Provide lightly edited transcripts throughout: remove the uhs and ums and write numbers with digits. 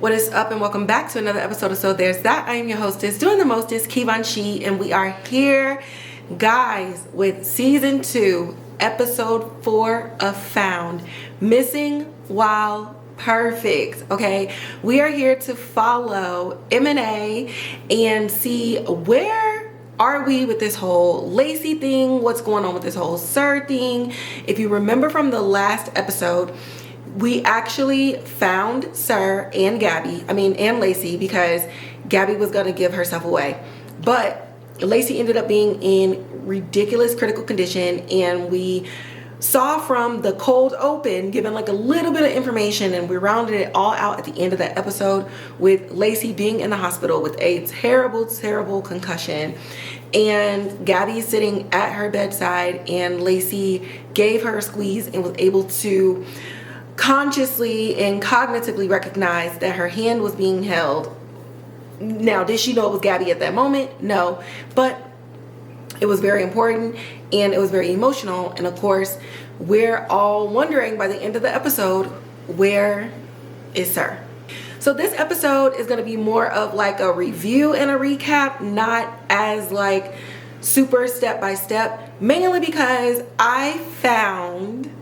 What is up, and welcome back to another episode of So There's That. I am your hostess, doing the mostest, Kivon, and we are here, guys, with season 2, episode 4 of Found, Missing While Perfect. Okay, we are here to follow M&A and see where are we with this whole Lacey thing, what's going on with this whole Sir thing. If you remember from the last episode, we actually found Sir and and Lacey, because Gabi was going to give herself away. But Lacey ended up being in ridiculous critical condition, and we saw from the cold open, given like a little bit of information, and we rounded it all out at the end of that episode with Lacey being in the hospital with a terrible, terrible concussion. And Gabi sitting at her bedside, and Lacey gave her a squeeze and was able to consciously and cognitively recognize that her hand was being held. Now, did she know it was Gabi at that moment? No, but it was very important and it was very emotional. And of course, we're all wondering by the end of the episode, where is Sir? So this episode is going to be more of like a review and a recap, not as like super step by step, mainly because I found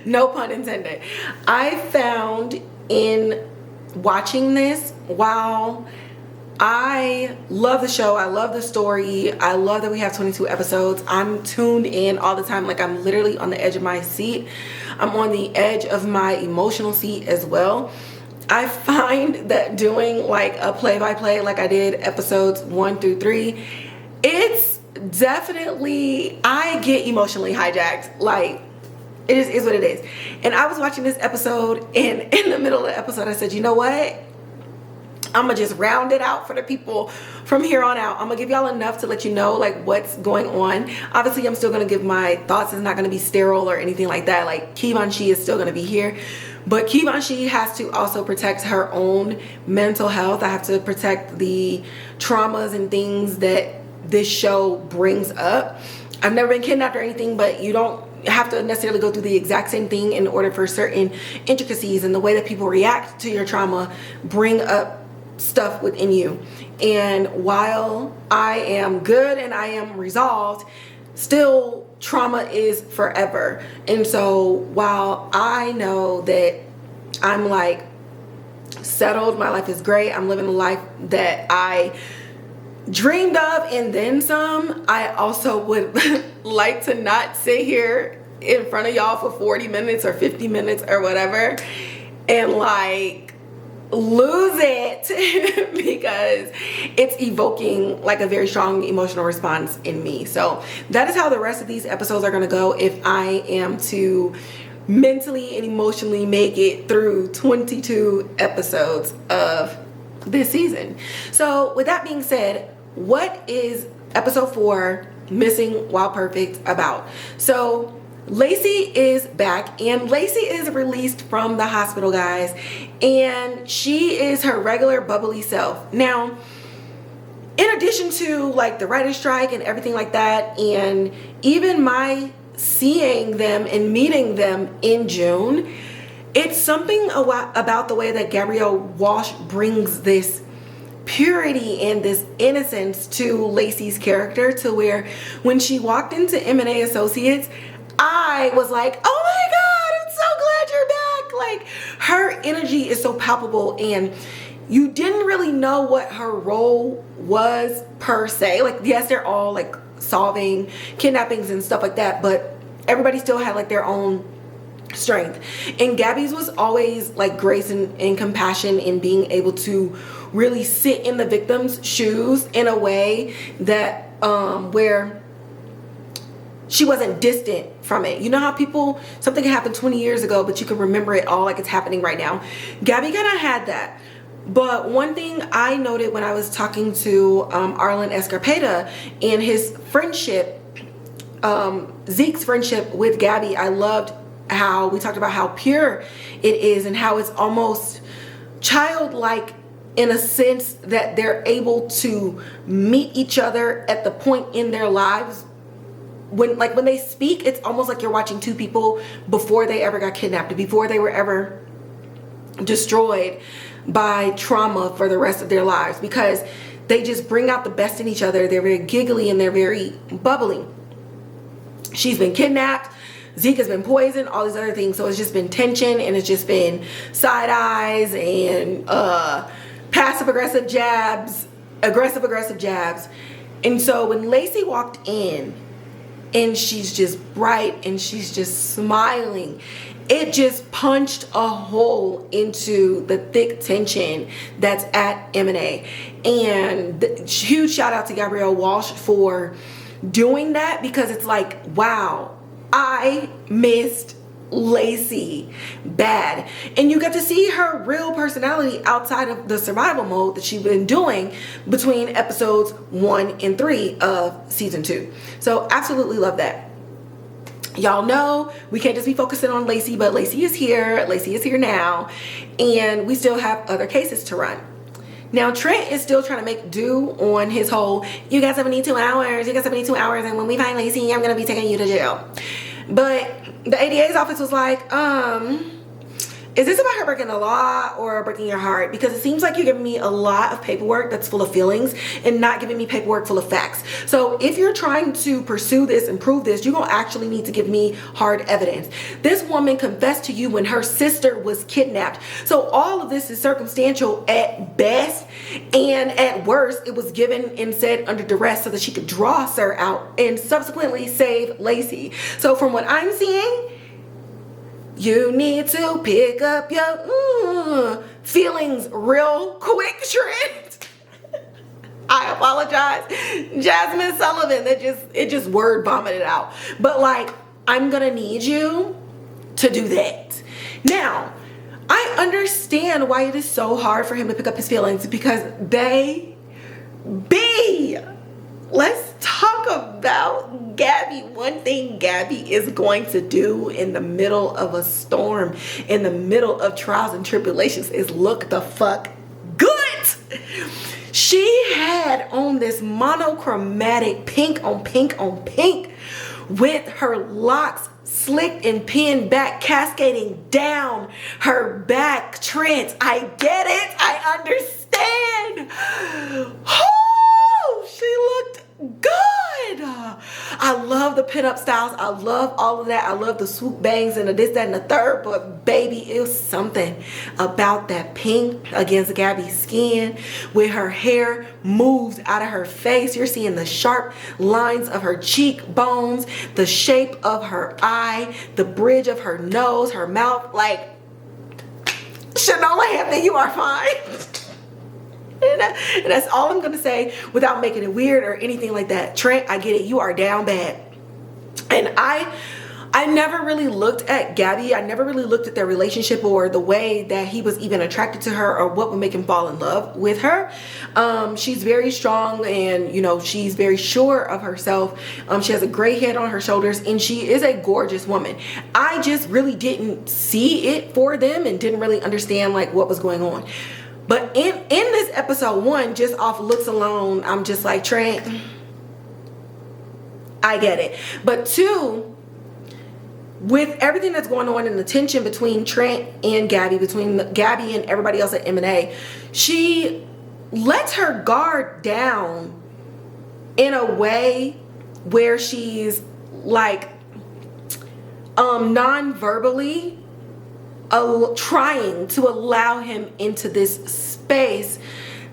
no pun intended. I found in watching this, while I love the show, I love the story, I love that we have 22 episodes, I'm tuned in all the time. Like, I'm literally on the edge of my seat. I'm on the edge of my emotional seat as well. I find that doing like a play-by-play like I did episodes 1 through 3, it's definitely, I get emotionally hijacked. Like, it is what it is. And I was watching this episode, and in the middle of the episode I said, you know what, I'm gonna just round it out for the people from here on out. I'm gonna give y'all enough to let you know like what's going on. Obviously, I'm still gonna give my thoughts. It's not gonna be sterile or anything like that. Like, Kivon is still gonna be here, but Kivon has to also protect her own mental health. I have to protect the traumas and things that this show brings up. I've never been kidnapped or anything, but you don't have to necessarily go through the exact same thing in order for certain intricacies and the way that people react to your trauma bring up stuff within you. And while I am good and I am resolved, still trauma is forever. And so while I know that I'm like settled, my life is great, I'm living a life that I dreamed of and then some, I also would like to not sit here in front of y'all for 40 minutes or 50 minutes or whatever and like lose it because it's evoking like a very strong emotional response in me. So that is how the rest of these episodes are going to go if I am to mentally and emotionally make it through 22 episodes of this season. So with that being said, what is episode 4, Missing While Perfect, about? So Lacey is back, and Lacey is released from the hospital, guys, and she is her regular bubbly self. Now, in addition to like the writer's strike and everything like that, and even my seeing them and meeting them in June, it's something about the way that Gabrielle Walsh brings this purity and this innocence to Lacey's character, to where when she walked into M&A Associates, I was like, oh my God, I'm so glad you're back. Like, her energy is so palpable, and you didn't really know what her role was per se. Like, yes, they're all like solving kidnappings and stuff like that, but everybody still had like their own strength. And Gabi's was always like grace and compassion, and being able to really sit in the victim's shoes in a way that where she wasn't distant from it. You know how something happened 20 years ago, but you can remember it all like it's happening right now. Gabi kind of had that. But one thing I noted when I was talking to Arlen Escarpeta and his friendship, Zeke's friendship with Gabi, I loved how we talked about how pure it is and how it's almost childlike in a sense that they're able to meet each other at the point in their lives when they speak. It's almost like you're watching two people before they ever got kidnapped, before they were ever destroyed by trauma for the rest of their lives, because they just bring out the best in each other. They're very giggly and they're very bubbly. She's been kidnapped. Zeke has been poisoned, all these other things. So it's just been tension, and it's just been side eyes and passive aggressive jabs. And so when Lacey walked in and she's just bright and she's just smiling, it just punched a hole into the thick tension that's at M&A. And huge shout out to Gabrielle Walsh for doing that, because it's like, wow, I missed Lacey bad. And you get to see her real personality outside of the survival mode that she's been doing between episodes 1 and 3 of season 2. So absolutely love that. Y'all know we can't just be focusing on Lacey, but Lacey is here. Lacey is here now, and we still have other cases to run. Now, Trent is still trying to make do on his whole, you got 72 hours, and when we find Lacey, I'm going to be taking you to jail. But the ADA's office was like, is this about her breaking the law or breaking your heart? Because it seems like you're giving me a lot of paperwork that's full of feelings and not giving me paperwork full of facts. So if you're trying to pursue this and prove this, you're going to actually need to give me hard evidence. This woman confessed to you when her sister was kidnapped. So all of this is circumstantial at best, and at worst, it was given and said under duress so that she could draw Sir out and subsequently save Lacey. So from what I'm seeing, you need to pick up your feelings real quick, Trent. I apologize, Jasmine Sullivan. It just word vomited out. But like, I'm gonna need you to do that. Now, I understand why it is so hard for him to pick up his feelings, because let's talk about Gabi. One thing Gabi is going to do in the middle of a storm, in the middle of trials and tribulations, is look the fuck good. She had on this monochromatic pink on pink on pink, with her locks slicked and pinned back, cascading down her back. Trent, I get it. I understand. Oh, she looked good. I love the pinup styles. I love all of that. I love the swoop bangs and the this, that, and the third. But baby, it was something about that pink against Gabi's skin, with her hair moves out of her face. You're seeing the sharp lines of her cheekbones, the shape of her eye, the bridge of her nose, her mouth. Like, Shanola Hampton, you are fine. And that's all I'm going to say without making it weird or anything like that. Trent, I get it. You are down bad. And I never really looked at Gabi. I never really looked at their relationship or the way that he was even attracted to her or what would make him fall in love with her. She's very strong, and, you know, she's very sure of herself. She has a gray head on her shoulders, and she is a gorgeous woman. I just really didn't see it for them and didn't really understand like what was going on. But in this episode 1, just off looks alone, I'm just like, Trent, I get it. But 2, with everything that's going on and the tension between Trent and Gabi, between Gabi and everybody else at M&A, she lets her guard down in a way where she's like non-verbally trying to allow him into this space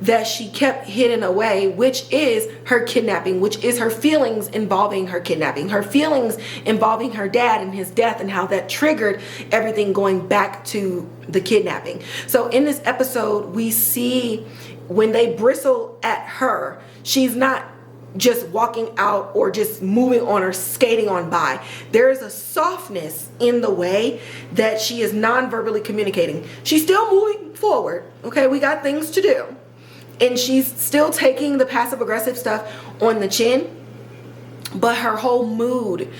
that she kept hidden away, which is her kidnapping, which is her feelings involving her kidnapping, her feelings involving her dad and his death, and how that triggered everything going back to the kidnapping. So in this episode, we see when they bristle at her, she's not just walking out or just moving on or skating on by. There is a softness in the way that she is non-verbally communicating. She's still moving forward. Okay, we got things to do. And she's still taking the passive aggressive stuff on the chin, but her whole mood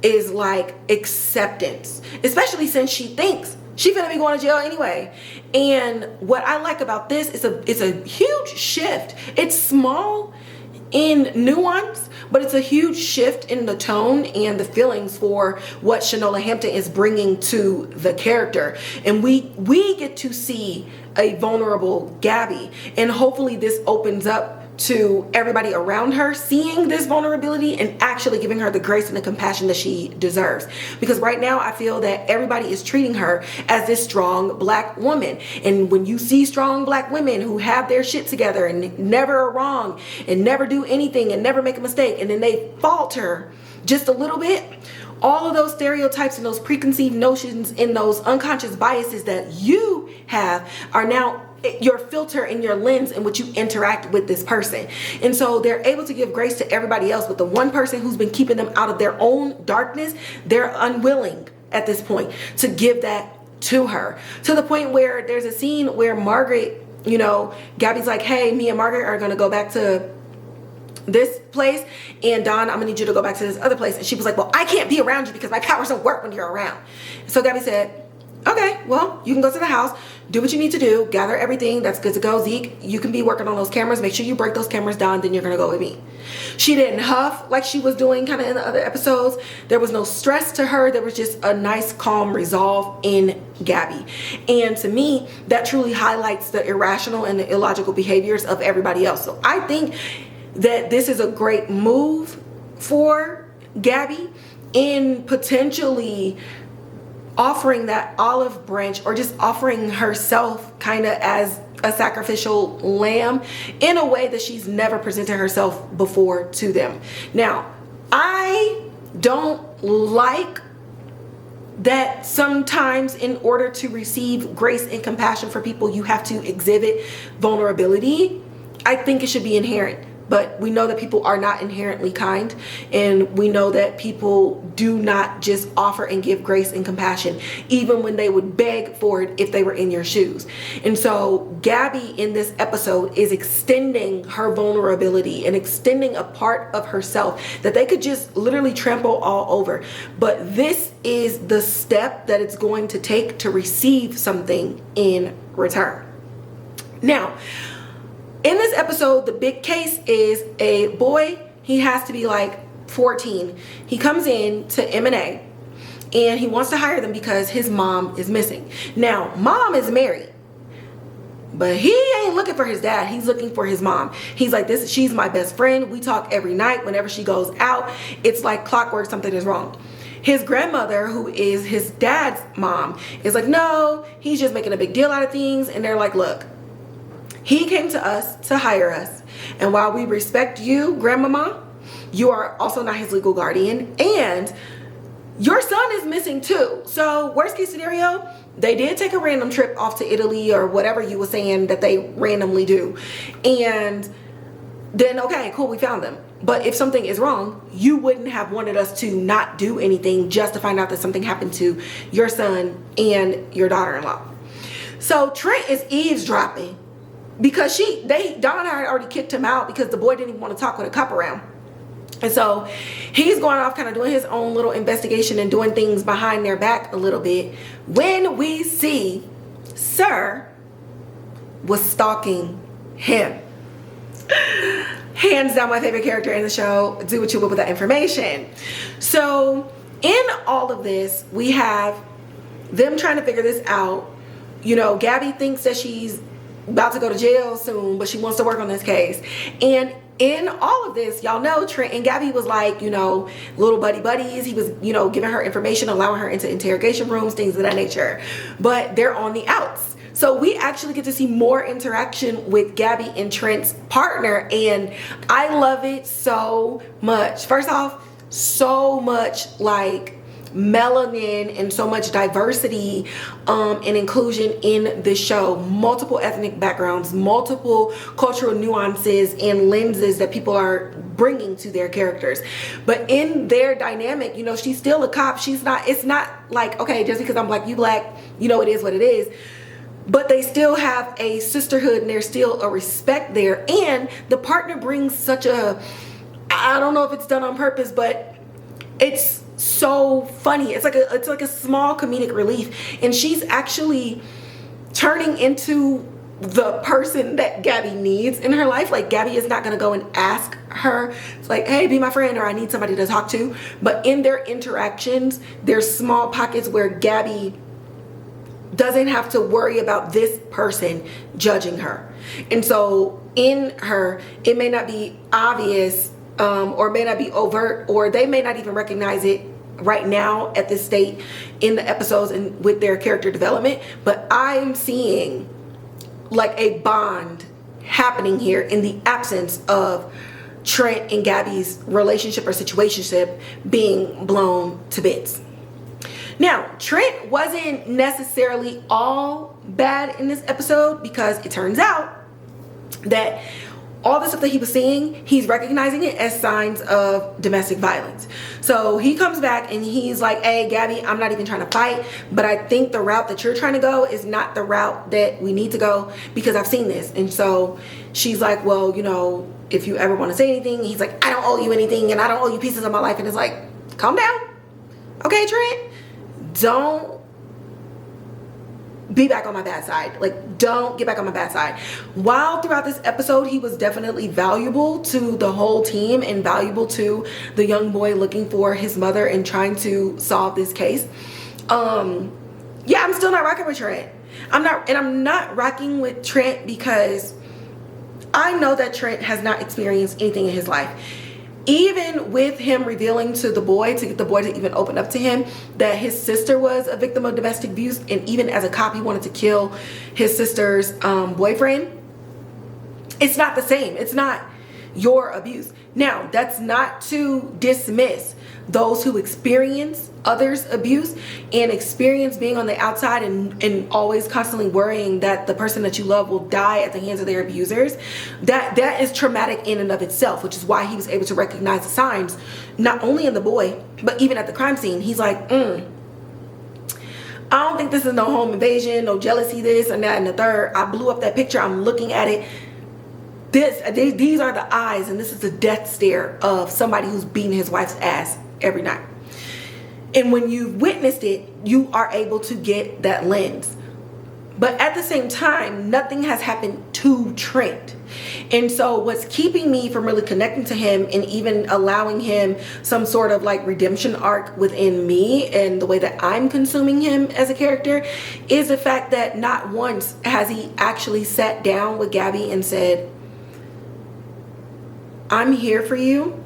is like acceptance, especially since she thinks she's gonna be going to jail anyway. And what I like about this is it's a huge shift. It's small in nuance, but it's a huge shift in the tone and the feelings for what Shanola Hampton is bringing to the character. And we get to see a vulnerable Gabi, and hopefully this opens up to everybody around her seeing this vulnerability and actually giving her the grace and the compassion that she deserves. Because right now I feel that everybody is treating her as this strong black woman, and when you see strong black women who have their shit together and never are wrong and never do anything and never make a mistake, and then they falter just a little bit, all of those stereotypes and those preconceived notions and those unconscious biases that you have are now your filter and your lens in which you interact with this person. And so they're able to give grace to everybody else, but the one person who's been keeping them out of their own darkness, they're unwilling at this point to give that to her, to the point where there's a scene where Margaret, you know, Gabi's like, hey, me and Margaret are gonna go back to this place, and Dhan, I'm gonna need you to go back to this other place. And she was like, well, I can't be around you because my powers don't work when you're around. So Gabi said, okay, well, you can go to the house, do what you need to do, gather everything that's good to go. Zeke, you can be working on those cameras, make sure you break those cameras down, then you're gonna go with me. She didn't huff like she was doing kind of in the other episodes. There was no stress to her. There was just a nice calm resolve in Gabi. And to me, that truly highlights the irrational and the illogical behaviors of everybody else. So I think that this is a great move for Gabi in potentially offering that olive branch, or just offering herself kind of as a sacrificial lamb in a way that she's never presented herself before to them. Now, I don't like that sometimes in order to receive grace and compassion for people, you have to exhibit vulnerability. I think it should be inherent. But we know that people are not inherently kind, and we know that people do not just offer and give grace and compassion, even when they would beg for it if they were in your shoes. And so Gabi in this episode is extending her vulnerability and extending a part of herself that they could just literally trample all over. But this is the step that it's going to take to receive something in return. Now, in this episode, the big case is a boy. He has to be like 14. He comes in to M&A and he wants to hire them because his mom is missing. Now, mom is married, but he ain't looking for his dad. He's looking for his mom. He's like, she's my best friend. We talk every night. Whenever she goes out, it's like clockwork, something is wrong. His grandmother, who is his dad's mom, is like, no, he's just making a big deal out of things. And they're like, look, he came to us to hire us. And while we respect you, grandmama, you are also not his legal guardian. And your son is missing too. So worst case scenario, they did take a random trip off to Italy or whatever you were saying that they randomly do. And then, okay, cool, we found them. But if something is wrong, you wouldn't have wanted us to not do anything just to find out that something happened to your son and your daughter-in-law. So Trent is eavesdropping, because Dhan had already kicked him out because the boy didn't even want to talk with a cop around. And so he's going off kind of doing his own little investigation and doing things behind their back a little bit, when we see Sir was stalking him. Hands down my favorite character in the show. Do what you will with that information. So in all of this, we have them trying to figure this out. You know, Gabi thinks that she's about to go to jail soon, but she wants to work on this case. And in all of this, y'all know Trent and Gabi was like, you know, little buddies. He was, you know, giving her information, allowing her into interrogation rooms, things of that nature. But they're on the outs. So we actually get to see more interaction with Gabi and Trent's partner, and I love it so much. First off, so much like melanin and so much diversity and inclusion in the show. Multiple ethnic backgrounds, multiple cultural nuances and lenses that people are bringing to their characters. But in their dynamic, you know, she's still a cop. It's not like, okay, just because I'm black, you black, you know, it is what it is. But they still have a sisterhood and there's still a respect there. And the partner brings such a, I don't know if it's done on purpose, but it's so funny. It's like a small comedic relief, and she's actually turning into the person that Gabi needs in her life. Like, Gabi is not going to go and ask her, it's like, hey, be my friend, or I need somebody to talk to. But in their interactions, there's small pockets where Gabi doesn't have to worry about this person judging her. And so in her, it may not be obvious, or may not be overt, or they may not even recognize it right now at this state in the episodes and with their character development. But I'm seeing like a bond happening here in the absence of Trent and Gabi's relationship or situationship being blown to bits. Now, Trent wasn't necessarily all bad in this episode, because it turns out that all the stuff that he was seeing, he's recognizing it as signs of domestic violence. So he comes back and he's like, hey, Gabi, I'm not even trying to fight, but I think the route that you're trying to go is not the route that we need to go, because I've seen this. And so she's like, well, you know, if you ever want to say anything, he's like, I don't owe you anything, and I don't owe you pieces of my life. And it's like, calm down. Okay, Trent, don't be back on my bad side. Like, don't get back on my bad side. While throughout this episode, he was definitely valuable to the whole team and valuable to the young boy looking for his mother and trying to solve this case. Yeah, I'm still not rocking with Trent. I'm not rocking with Trent because I know that Trent has not experienced anything in his life. Even with him revealing to the boy, to get the boy to even open up to him, that his sister was a victim of domestic abuse, and even as a cop, he wanted to kill his sister's boyfriend. It's not the same. It's not your abuse. Now, that's not to dismiss those who experience others' abuse and experience being on the outside and always constantly worrying that the person that you love will die at the hands of their abusers. That is traumatic in and of itself, which is why he was able to recognize the signs, not only in the boy, but even at the crime scene. He's like, I don't think this is no home invasion, no jealousy, this and that and the third. I blew up that picture. I'm looking at it. These are the eyes, and this is the death stare of somebody who's beating his wife's ass every night. And when you've witnessed it, you are able to get that lens. But at the same time, nothing has happened to Trent. And so what's keeping me from really connecting to him and even allowing him some sort of like redemption arc within me and the way that I'm consuming him as a character is the fact that not once has he actually sat down with Gabi and said, I'm here for you.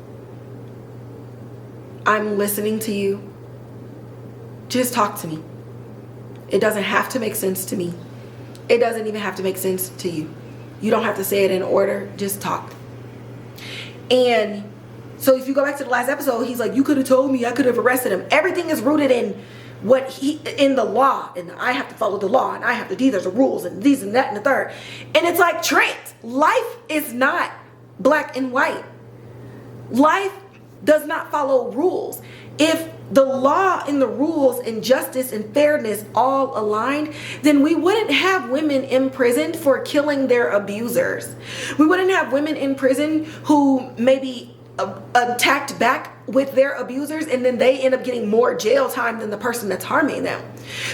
I'm listening to you. Just talk to me. It doesn't have to make sense to me. It doesn't even have to make sense to you. You don't have to say it in order. Just talk. And so if you go back to the last episode, he's like, you could have told me, I could have arrested him. Everything is rooted in in the law, and I have to follow the law, and I have to do, there's the rules, and these and that and the third. And it's like, Trent, life is not black and white. Life does not follow rules. If the law and the rules and justice and fairness all aligned, then we wouldn't have women imprisoned for killing their abusers. We wouldn't have women in prison who maybe attacked back with their abusers, and then they end up getting more jail time than the person that's harming them.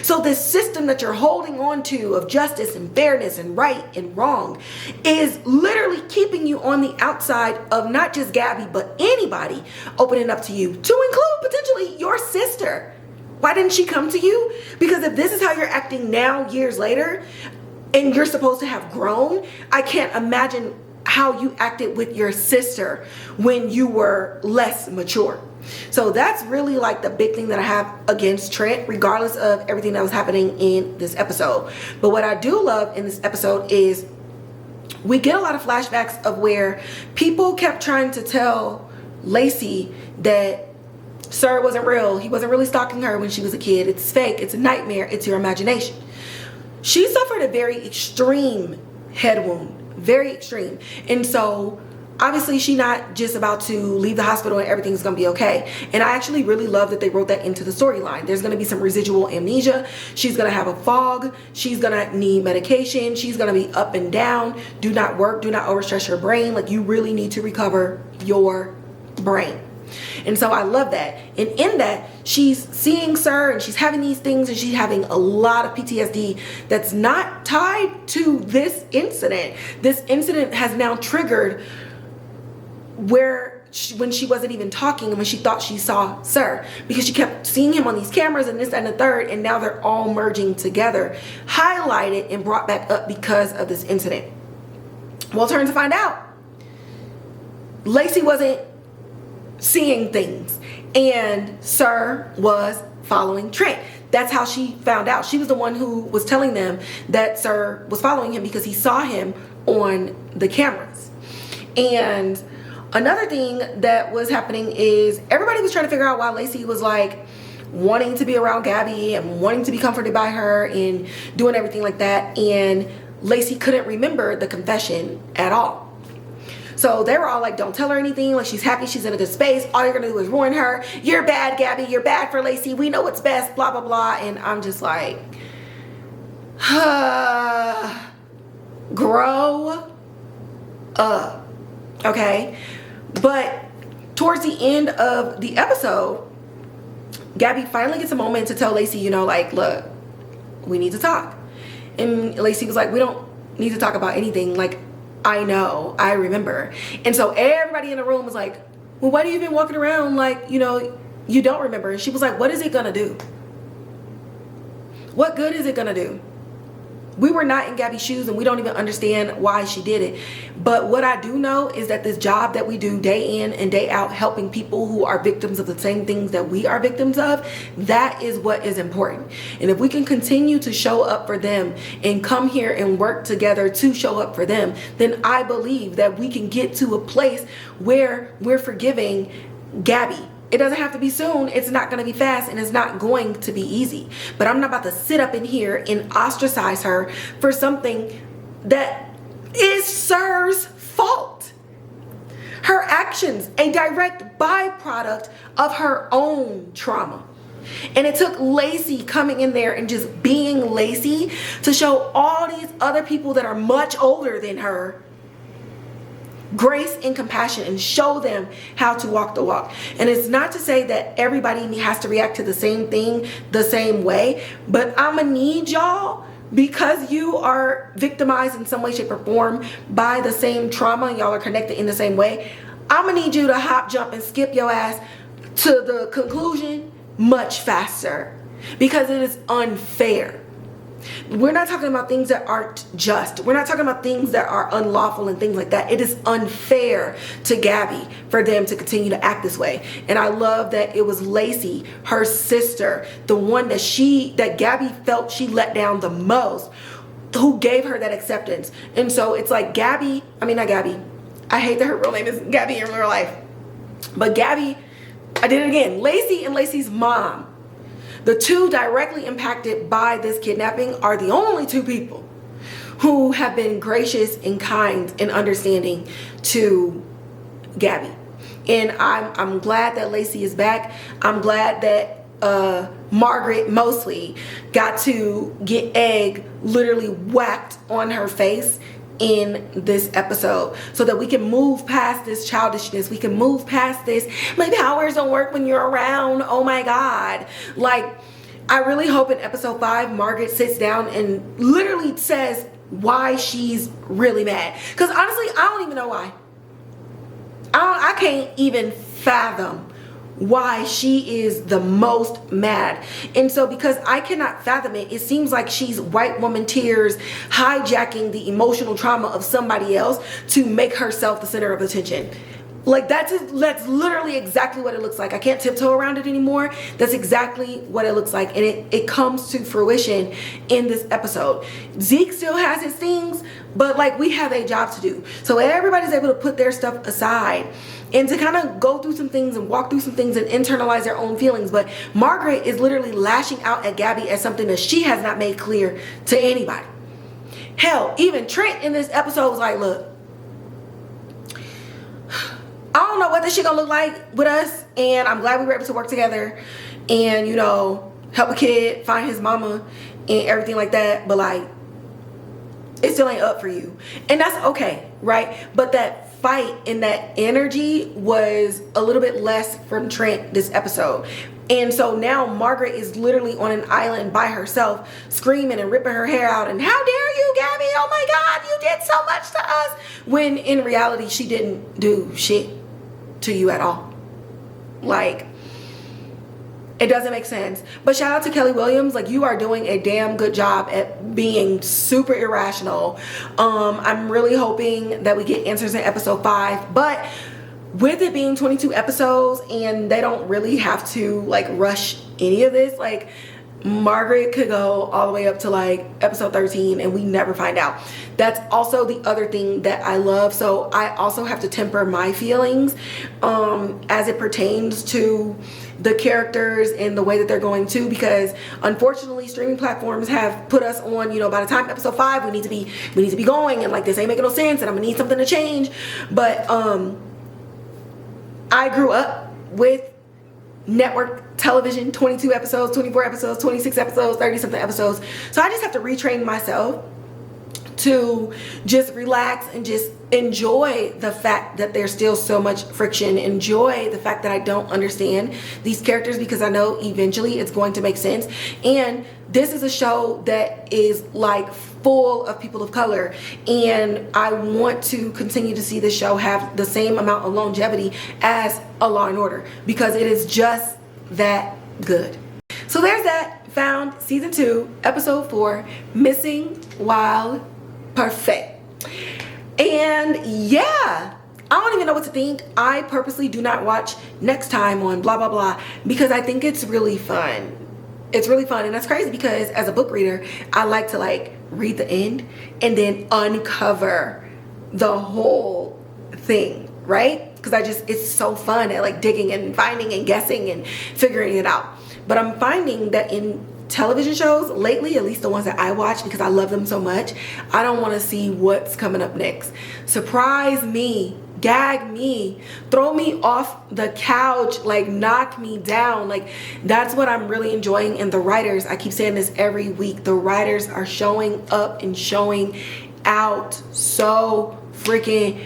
So this system that you're holding on to of justice and fairness and right and wrong is literally keeping you on the outside of not just Gabi, but anybody opening up to you, to include potentially your sister. Why didn't she come to you? Because if this is how you're acting now, years later, and you're supposed to have grown, I can't imagine how you acted with your sister when you were less mature. So that's really like the big thing that I have against Trent, regardless of everything that was happening in this episode. But what I do love in this episode is we get a lot of flashbacks of where people kept trying to tell Lacey that Sir wasn't real. He wasn't really stalking her when she was a kid. It's fake. It's a nightmare. It's your imagination. She suffered a very extreme head wound. Very extreme. And so obviously she's not just about to leave the hospital and everything's gonna be okay. And I actually really love that they wrote that into the storyline. There's gonna be some residual amnesia. She's gonna have a fog. She's gonna need medication. She's gonna be up and down. Do not work. Do not overstress your brain. Like, you really need to recover your brain. And so I love that. And in that, she's seeing Sir and she's having these things and she's having a lot of PTSD that's not tied to this incident. This incident has now triggered when she wasn't even talking and when she thought she saw Sir, because she kept seeing him on these cameras and this and the third, and now they're all merging together, highlighted and brought back up because of this incident. Well, turn to find out, Lacey wasn't seeing things and Sir was following Trent. That's how she found out. She was the one who was telling them that Sir was following him because he saw him on the cameras. And another thing that was happening is everybody was trying to figure out why Lacey was like wanting to be around Gabi and wanting to be comforted by her and doing everything like that. And Lacey couldn't remember the confession at all. So they were all like, don't tell her anything. Like, she's happy, she's in a good space. All you're gonna do is ruin her. You're bad, Gabi. You're bad for Lacey. We know what's best, blah, blah, blah. And I'm just like, grow up, okay? But towards the end of the episode, Gabi finally gets a moment to tell Lacey, you know, like, look, we need to talk. And Lacey was like, we don't need to talk about anything. Like, I know, I remember. And so everybody in the room was like, well, why do you been walking around like, you know, you don't remember? And she was like, what is it gonna do? What good is it gonna do? We were not in Gabi's shoes and we don't even understand why she did it. But what I do know is that this job that we do day in and day out, helping people who are victims of the same things that we are victims of, that is what is important. And if we can continue to show up for them and come here and work together to show up for them, then I believe that we can get to a place where we're forgiving Gabi. It doesn't have to be soon. It's not going to be fast and it's not going to be easy. But I'm not about to sit up in here and ostracize her for something that is Sir's fault. Her actions, a direct byproduct of her own trauma. And it took Lacey coming in there and just being Lacey to show all these other people that are much older than her grace and compassion and show them how to walk the walk. And it's not to say that everybody has to react to the same thing the same way, but I'm gonna need y'all, because you are victimized in some way, shape, or form by the same trauma, and y'all are connected in the same way, I'm gonna need you to hop, jump, and skip your ass to the conclusion much faster, because it is unfair. We're not talking about things that aren't just. We're not talking about things that are unlawful and things like that. It is unfair to Gabi for them to continue to act this way. And I love that it was Lacey, her sister, the one that Gabi felt she let down the most, who gave her that acceptance. And so it's like not Gabi. I hate that her real name is Gabi in real life. But Gabi, I did it again. Lacey and Lacey's mom, the two directly impacted by this kidnapping, are the only two people who have been gracious and kind and understanding to Gabi. And I'm glad that Lacey is back. I'm glad that Margaret mostly got to get egg literally whacked on her face in this episode, so that we can move past this childishness. We can move past this, my powers don't work when you're around, oh my god. Like, I really hope in episode 5 Margaret sits down and literally says why she's really mad, because honestly I don't even know why. I can't even fathom why she is the most mad. And so because I cannot fathom it, it seems like she's white woman tears hijacking the emotional trauma of somebody else to make herself the center of attention. Like, that's literally exactly what it looks like. I can't tiptoe around it anymore. That's exactly what it looks like. And it comes to fruition in this episode. Zeke still has his things, but like, we have a job to do. So everybody's able to put their stuff aside and to kind of go through some things and walk through some things and internalize their own feelings. But Margaret is literally lashing out at Gabi as something that she has not made clear to anybody. Hell, even Trent in this episode was like, look, I don't know what this shit gonna look like with us, and I'm glad we were able to work together and, you know, help a kid find his mama and everything like that, but like, it still ain't up for you. And that's okay, right? But that fight and that energy was a little bit less from Trent this episode. And so now Margaret is literally on an island by herself, screaming and ripping her hair out, and how dare you, Gabi, oh my God, you did so much to us, when in reality she didn't do shit to you at all. Like, it doesn't make sense. But shout out to Kelli Williams. Like, you are doing a damn good job at being super irrational. I'm really hoping that we get answers in episode 5. But with it being 22 episodes and they don't really have to like rush any of this, like Margaret could go all the way up to like episode 13 and we never find out. That's also the other thing that I love. So I also have to temper my feelings as it pertains to the characters and the way that they're going to, because unfortunately streaming platforms have put us on, you know, by the time episode 5 we need to be going, and like this ain't making no sense and I'm gonna need something to change. But I grew up with network television, 22 episodes, 24 episodes, 26 episodes, 30 something episodes. So I just have to retrain myself to just relax and just enjoy the fact that there's still so much friction, enjoy the fact that I don't understand these characters, because I know eventually it's going to make sense. And this is a show that is like full of people of color, and I want to continue to see this show have the same amount of longevity as a Law and Order, because it is just that good. So there's that. Found season 2 episode 4, Missing While Perfect. And yeah, I don't even know what to think. I purposely do not watch Next Time on blah blah blah because I think it's really fun. It's really fun, and that's crazy because as a book reader I like to like read the end and then uncover the whole thing, right? Because it's so fun at like digging and finding and guessing and figuring it out. But I'm finding that in television shows lately, at least the ones that I watch because I love them so much, I don't want to see what's coming up next. Surprise me, gag me, throw me off the couch, like knock me down. Like, that's what I'm really enjoying. And the writers, I keep saying this every week, the writers are showing up and showing out so freaking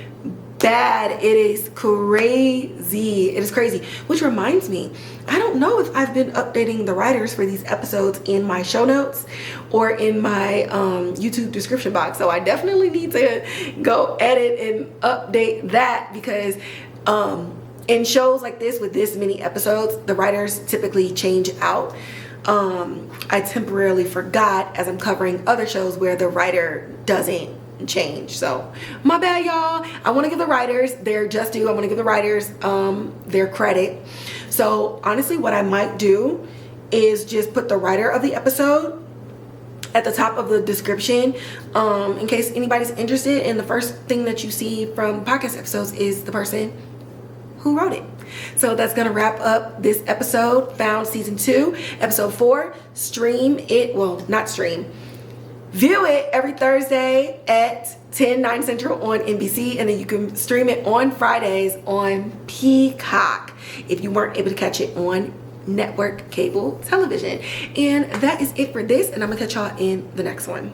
bad. It is crazy. It is crazy. Which reminds me, I don't know if I've been updating the writers for these episodes in my show notes or in my YouTube description box. So I definitely need to go edit and update that, because in shows like this with this many episodes, the writers typically change out. I temporarily forgot as I'm covering other shows where the writer doesn't change. So my bad, y'all. I want to give the writers their just due. I want to give the writers their credit. So honestly, what I might do is just put the writer of the episode at the top of the description in case anybody's interested. And the first thing that you see from podcast episodes is the person who wrote it. So that's gonna wrap up this episode, Found season 2 episode 4. Stream it, well, not stream, view it every Thursday at 10/9 Central on NBC, and then you can stream it on Fridays on Peacock if you weren't able to catch it on network cable television. And that is it for this, and I'm gonna catch y'all in the next one.